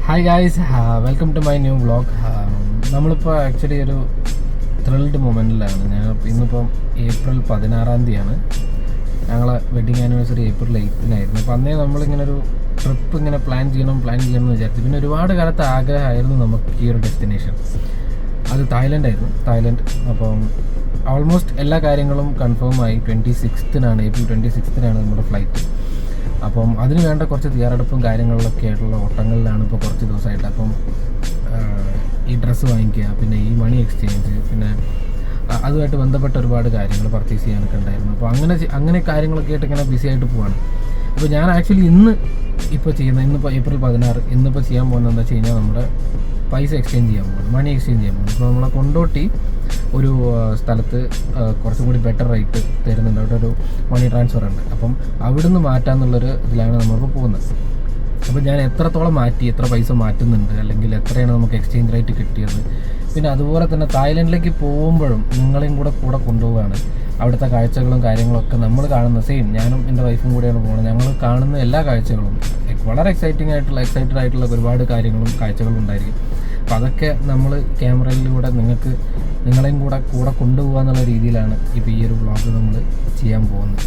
Hi guys, welcome to my new vlog. നമ്മളിപ്പോൾ actually ഒരു thrilled മൊമെൻറ്റിലാണ്. ഇന്നിപ്പം ഏപ്രിൽ 16 ഞങ്ങളെ വെഡിങ് ആനിവേഴ്സറി ഏപ്രിൽ 8 അപ്പോൾ അന്നേ നമ്മളിങ്ങനെ ഒരു ട്രിപ്പ് ഇങ്ങനെ പ്ലാൻ ചെയ്യണം എന്ന് വിചാരിച്ചു. പിന്നെ ഒരുപാട് കാലത്ത് ആഗ്രഹമായിരുന്നു നമുക്ക് ഈ ഒരു ഡെസ്റ്റിനേഷൻ. അത് തായ്ലൻഡ്. അപ്പം ഓൾമോസ്റ്റ് എല്ലാ കാര്യങ്ങളും കൺഫേം ആയി. ഏപ്രിൽ 26 നമ്മുടെ ഫ്ലൈറ്റ്. അപ്പം അതിന് വേണ്ട കുറച്ച് തയ്യാറെടുപ്പും കാര്യങ്ങളിലൊക്കെ ആയിട്ടുള്ള ഓട്ടങ്ങളിലാണ് ഇപ്പോൾ കുറച്ച് ദിവസമായിട്ട്. അപ്പം ഈ ഡ്രസ്സ് വാങ്ങിക്കുക, പിന്നെ ഈ മണി എക്സ്ചേഞ്ച്, പിന്നെ അതുമായിട്ട് ബന്ധപ്പെട്ട ഒരുപാട് കാര്യങ്ങൾ പർച്ചേസ് ചെയ്യാനൊക്കെ ഉണ്ടായിരുന്നു. അപ്പോൾ അങ്ങനെ കാര്യങ്ങളൊക്കെ ആയിട്ട് ഇങ്ങനെ ബിസി ആയിട്ട് പോവാണ്. അപ്പോൾ ഞാൻ ആക്ച്വലി ഇന്നിപ്പോൾ ഏപ്രിൽ 16 ഇന്നിപ്പോൾ ചെയ്യാൻ പോകുന്നത് എന്താ വെച്ച് കഴിഞ്ഞാൽ നമ്മുടെ പൈസ എക്സ്ചേഞ്ച് ചെയ്യാൻ പോകുന്നു, മണി എക്സ്ചേഞ്ച് ചെയ്യാൻ പോകുന്നു. അപ്പോൾ നമ്മളെ കൊണ്ടോട്ടി ഒരു സ്ഥലത്ത് കുറച്ചും കൂടി ബെറ്റർ റേറ്റ് തരുന്നുണ്ട്. അവിടെ ഒരു മണി ട്രാൻസ്ഫർ ഉണ്ട്. അപ്പം അവിടുന്ന് മാറ്റാമെന്നുള്ളൊരു ഇതിലാണ് നമ്മളിപ്പോൾ പോകുന്നത്. അപ്പോൾ ഞാൻ എത്രത്തോളം എത്ര പൈസ മാറ്റുന്നുണ്ട്, അല്ലെങ്കിൽ എത്രയാണ് നമുക്ക് എക്സ്ചേഞ്ച് റേറ്റ് കിട്ടിയത്, പിന്നെ അതുപോലെ തന്നെ തായ്ലൻഡിലേക്ക് പോകുമ്പോഴും നിങ്ങളെയും കൂടെ കൊണ്ടുപോവുകയാണ്. അവിടുത്തെ കാഴ്ചകളും കാര്യങ്ങളൊക്കെ നമ്മൾ കാണുന്ന ഞാനും എൻ്റെ വൈഫും കൂടെയാണ് പോകുന്നത്. ഞങ്ങൾ കാണുന്ന എല്ലാ കാഴ്ചകളും വളരെ എക്സൈറ്റഡ് ആയിട്ടുള്ള ഒരുപാട് കാഴ്ചകളും ഉണ്ടായിരിക്കും. അപ്പോൾ അതൊക്കെ നമ്മൾ ക്യാമറയിലൂടെ നിങ്ങളെയും കൂടെ കൊണ്ടുപോകുക എന്നുള്ള രീതിയിലാണ് ഇപ്പോൾ ഈ ഒരു വ്ളോഗ് നമ്മൾ ചെയ്യാൻ പോകുന്നത്.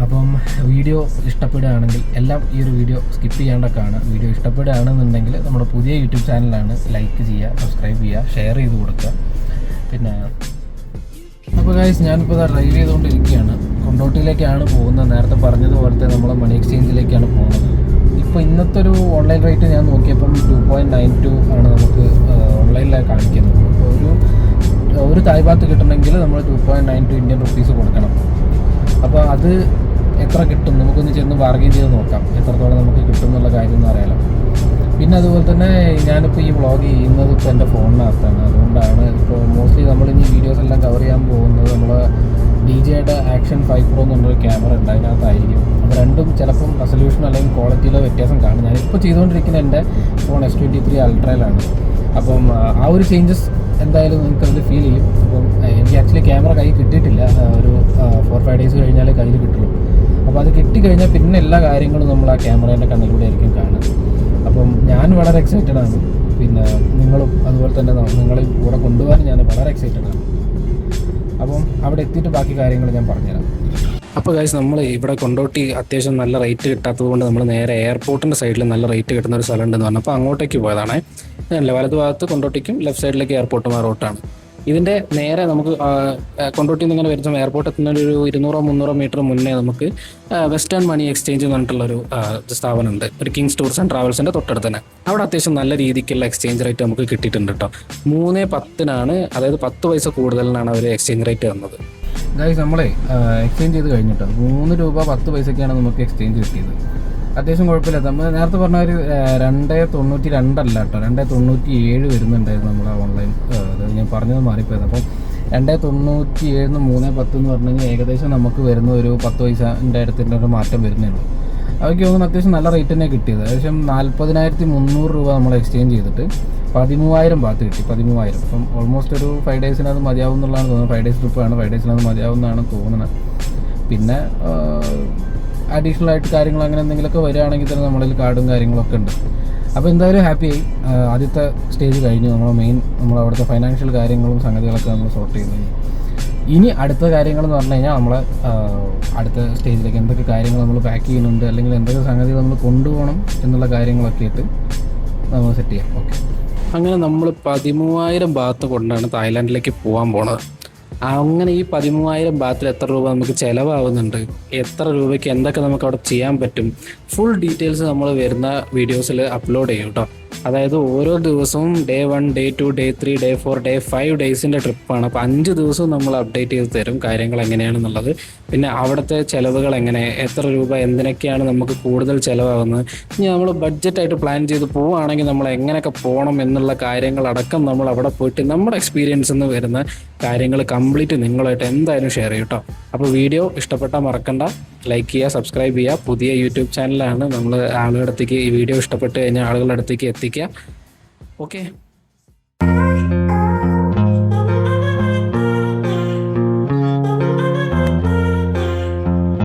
അപ്പം വീഡിയോ ഇഷ്ടപ്പെടുകയാണെങ്കിൽ എല്ലാം ഈ ഒരു വീഡിയോ സ്കിപ്പ് ചെയ്യാണ്ട് കാണുക. വീഡിയോ ഇഷ്ടപ്പെടുകയാണെന്നുണ്ടെങ്കിൽ നമ്മുടെ പുതിയ യൂട്യൂബ് ചാനലാണ്, ലൈക്ക് ചെയ്യുക, സബ്സ്ക്രൈബ് ചെയ്യുക, ഷെയർ ചെയ്ത് കൊടുക്കുക. പിന്നെ അപ്പോൾ ഗൈസ്, ഞാനിപ്പോൾ ഡ്രൈവ് ചെയ്തുകൊണ്ടിരിക്കുകയാണ്. കൊണ്ടോട്ടിയിലേക്കാണ് പോകുന്നത്. നേരത്തെ പറഞ്ഞതുപോലത്തെ നമ്മൾ മണി എക്സ്ചേഞ്ചിലേക്കാണ് പോകുന്നത്. ഇപ്പോൾ ഇന്നത്തെ ഒരു ഓൺലൈൻ റേറ്റ് ഞാൻ നോക്കിയപ്പം 2.92 ആണ് നമുക്ക് ഓൺലൈനിലായി കാണിക്കുന്നത്. അപ്പോൾ ഒരു തായ് ബാത്ത് കിട്ടണമെങ്കിൽ നമ്മൾ 2.92 ഇന്ത്യൻ റുപ്പീസ് കൊടുക്കണം. അപ്പോൾ അത് എത്ര കിട്ടും, നമുക്കൊന്ന് ചെന്ന് ബാർഗെയിൻ ചെയ്ത് നോക്കാം എത്രത്തോളം നമുക്ക് കിട്ടും എന്നുള്ള കാര്യം ഒന്ന് അറിയാലോ. പിന്നെ അതുപോലെ തന്നെ ഞാനിപ്പോൾ ഈ വ്ളോഗ് ചെയ്യുന്നത് ഇപ്പോൾ എൻ്റെ ഫോണിനകത്താണ്. അതുകൊണ്ടാണ് ഇപ്പോൾ മോസ്റ്റ്ലി നമ്മളിനി വീഡിയോസ് എല്ലാം കവർ ചെയ്യാൻ പോകുന്നത് നമ്മൾ DJIയുടെ ആക്ഷൻ 5 Pro എന്നുള്ളൊരു ക്യാമറ ഉണ്ട്, അതിനകത്തായിരിക്കും. അപ്പോൾ രണ്ടും ചിലപ്പം റെസൊല്യൂഷൻ അല്ലെങ്കിൽ ക്വാളിറ്റിയിലോ വ്യത്യാസം കാണും. ഞാനിപ്പോൾ ചെയ്തുകൊണ്ടിരിക്കുന്ന എൻ്റെ ഫോൺ S23 അൾട്രയിലാണ്. അപ്പം ആ ഒരു ചേഞ്ചസ് എന്തായാലും നിങ്ങൾക്കത് ഫീൽ ചെയ്യും. അപ്പം എനിക്ക് ആക്ച്വലി ക്യാമറ കയ്യിൽ കിട്ടിയിട്ടില്ല. ഒരു 4-5 ഡേയ്സ് കഴിഞ്ഞാലേ കയ്യിൽ കിട്ടുള്ളൂ. അപ്പോൾ അത് കിട്ടിക്കഴിഞ്ഞാൽ പിന്നെ എല്ലാ കാര്യങ്ങളും നമ്മൾ ആ ക്യാമറേൻ്റെ കണ്ണിലൂടെ ആയിരിക്കും കാണുക. അപ്പം ഞാൻ വളരെ എക്സൈറ്റഡ് ആണ്. പിന്നെ നിങ്ങളും അതുപോലെ തന്നെ നിങ്ങളെ കൂടെ കൊണ്ടുപോകാൻ ഞാൻ വളരെ എക്സൈറ്റഡ് ആണ്. അപ്പം അവിടെ എത്തിയിട്ട് ബാക്കി കാര്യങ്ങൾ ഞാൻ പറഞ്ഞുതരാം. അപ്പോൾ ഗൈസ്, നമ്മൾ ഇവിടെ കൊണ്ടോട്ടി അത്യാവശ്യം നല്ല റേറ്റ് കിട്ടാത്തത് കൊണ്ട് നമ്മൾ നേരെ എയർപോർട്ടിൻ്റെ സൈഡിൽ നല്ല റേറ്റ് കിട്ടുന്ന ഒരു സ്ഥലം ഉണ്ടെന്ന് പറഞ്ഞപ്പോൾ അങ്ങോട്ടേക്ക് പോയതാണ്. വലതു ഭാഗത്ത് കൊണ്ടോട്ടിക്കും ലെഫ്റ്റ് സൈഡിലേക്ക് എയർപോർട്ടും ആ റൂട്ടാണ്. ഇതിൻ്റെ നേരെ നമുക്ക് കൊണ്ടോട്ടിയിൽ നിന്ന് ഇങ്ങനെ വരുന്ന എയർപോർട്ട് എത്തുന്ന ഒരു 200-300 മീറ്റർ മുന്നേ നമുക്ക് വെസ്റ്റേൺ മണി എക്സ്ചേഞ്ച് എന്ന് പറഞ്ഞിട്ടുള്ളൊരു സ്ഥാപനമുണ്ട്. ഒരു കിങ്സ് ടൂർസ് ആൻഡ് ട്രാവൽസിൻ്റെ തൊട്ടടുത്ത് തന്നെ. അവിടെ അത്യാവശ്യം നല്ല രീതിക്കുള്ള എക്സ്ചേഞ്ച് റേറ്റ് നമുക്ക് കിട്ടിയിട്ടുണ്ട് കേട്ടോ. 3.10 അതായത് 10 പൈസ കൂടുതലിനാണ് അവർ എക്സ്ചേഞ്ച് റേറ്റ് തന്നത്. ഗൈസ്, നമ്മളെ എക്സ്ചേഞ്ച് ചെയ്ത് കഴിഞ്ഞിട്ടോ 3 രൂപ 10 പൈസയ്ക്കാണ് നമുക്ക് എക്സ്ചേഞ്ച് കിട്ടിയത്. അത്യാവശ്യം കുഴപ്പമില്ല. നമ്മൾ നേരത്തെ പറഞ്ഞ ഒരു 2.92 അല്ല കേട്ടോ, 2.97 വരുന്നുണ്ടായിരുന്നു നമ്മളെ ഓൺലൈൻ. അത് ഞാൻ പറഞ്ഞത് മാറിപ്പോയത്. അപ്പം 2.97 3.10 എന്ന് പറഞ്ഞു കഴിഞ്ഞാൽ ഏകദേശം നമുക്ക് വരുന്ന ഒരു 10 പൈസൻ്റെ അടുത്തിൻ്റെ ഒരു മാറ്റം വരുന്നുള്ളൂ. അവർക്ക് തോന്നുന്നു അത്യാവശ്യം നല്ല റേറ്റ് തന്നെ കിട്ടിയത്. ഏകദേശം 40,300 രൂപ നമ്മൾ എക്സ്ചേഞ്ച് ചെയ്തിട്ട് 13,000 ബാത്ത് കിട്ടി. 13,000. അപ്പം ഓൾമോസ്റ്റ് ഒരു 5 ഡേയ്സിനത് മതിയാവും എന്നുള്ളതാണ് തോന്നുന്നത്. 5 ഡേയ്സ് ട്രിപ്പാണ്. 5 ഡേയ്സിനത് മതിയാവുമെന്നാണ് തോന്നുന്നത്. പിന്നെ അഡീഷണൽ ആയിട്ട് കാര്യങ്ങൾ അങ്ങനെ എന്തെങ്കിലുമൊക്കെ വരികയാണെങ്കിൽ തന്നെ നമ്മളിൽ കാർഡും കാര്യങ്ങളൊക്കെ ഉണ്ട്. അപ്പോൾ എന്തായാലും ഹാപ്പിയായി. ആദ്യത്തെ സ്റ്റേജ് കഴിഞ്ഞു. നമ്മളവിടുത്തെ ഫൈനാൻഷ്യൽ കാര്യങ്ങളും സംഗതികളൊക്കെ നമ്മൾ സോർട്ട് ചെയ്തു. ഇനി അടുത്ത കാര്യങ്ങളെന്ന് പറഞ്ഞു കഴിഞ്ഞാൽ നമ്മളെ അടുത്ത സ്റ്റേജിലേക്ക് എന്തൊക്കെ കാര്യങ്ങൾ നമ്മൾ പാക്ക് ചെയ്യുന്നുണ്ട്, അല്ലെങ്കിൽ എന്തൊക്കെ സംഗതികൾ നമ്മൾ കൊണ്ടുപോകണം എന്നുള്ള കാര്യങ്ങളൊക്കെ ആയിട്ട് നമ്മൾ സെറ്റ് ചെയ്യാം. ഓക്കെ, അങ്ങനെ നമ്മൾ 13,000 ബാത്ത് കൊണ്ടാണ് തായ്ലാൻഡിലേക്ക് പോകാൻ പോണത്. അങ്ങനെ ഈ 13,000 ബാത്തിൽ എത്ര രൂപ നമുക്ക് ചിലവാകുന്നുണ്ട്, എത്ര രൂപയ്ക്ക് എന്തൊക്കെ നമുക്ക് അവിടെ ചെയ്യാൻ പറ്റും, ഫുൾ ഡീറ്റെയിൽസ് നമ്മൾ വരുന്ന വീഡിയോസിൽ അപ്ലോഡ് ചെയ്യും കേട്ടോ. അതായത് ഓരോ ദിവസവും Day 1, Day 2, Day 3, Day 4, Day 5 ഡേയ്സിൻ്റെ ട്രിപ്പാണ്. അപ്പോൾ 5 ദിവസവും നമ്മൾ അപ്ഡേറ്റ് ചെയ്ത് തരും കാര്യങ്ങൾ എങ്ങനെയാണെന്നുള്ളത്. പിന്നെ അവിടുത്തെ ചിലവുകൾ എങ്ങനെ, എത്ര രൂപ എന്തിനൊക്കെയാണ് നമുക്ക് കൂടുതൽ ചിലവാകുന്നത്, ഇനി നമ്മൾ ബഡ്ജറ്റായിട്ട് പ്ലാൻ ചെയ്ത് പോവുകയാണെങ്കിൽ നമ്മൾ എങ്ങനെയൊക്കെ പോകണം എന്നുള്ള കാര്യങ്ങളടക്കം നമ്മൾ അവിടെ പോയിട്ട് നമ്മുടെ എക്സ്പീരിയൻസിൽ നിന്ന് വരുന്ന കാര്യങ്ങൾ കംപ്ലീറ്റ് നിങ്ങളായിട്ട് എന്തായാലും ഷെയർ ചെയ്യും കേട്ടോ. അപ്പോൾ വീഡിയോ ഇഷ്ടപ്പെട്ടാൽ മറക്കണ്ട, ലൈക്ക് ചെയ്യുക, സബ്സ്ക്രൈബ് ചെയ്യുക. പുതിയ യൂട്യൂബ് ചാനലാണ്. നമ്മൾ ആളുകളുടെ അടുത്തേക്ക് ഈ വീഡിയോ ഇഷ്ടപ്പെട്ട് കഴിഞ്ഞാൽ ആളുകളുടെ അടുത്തേക്ക് എത്തിക്കുക. ഓക്കെ.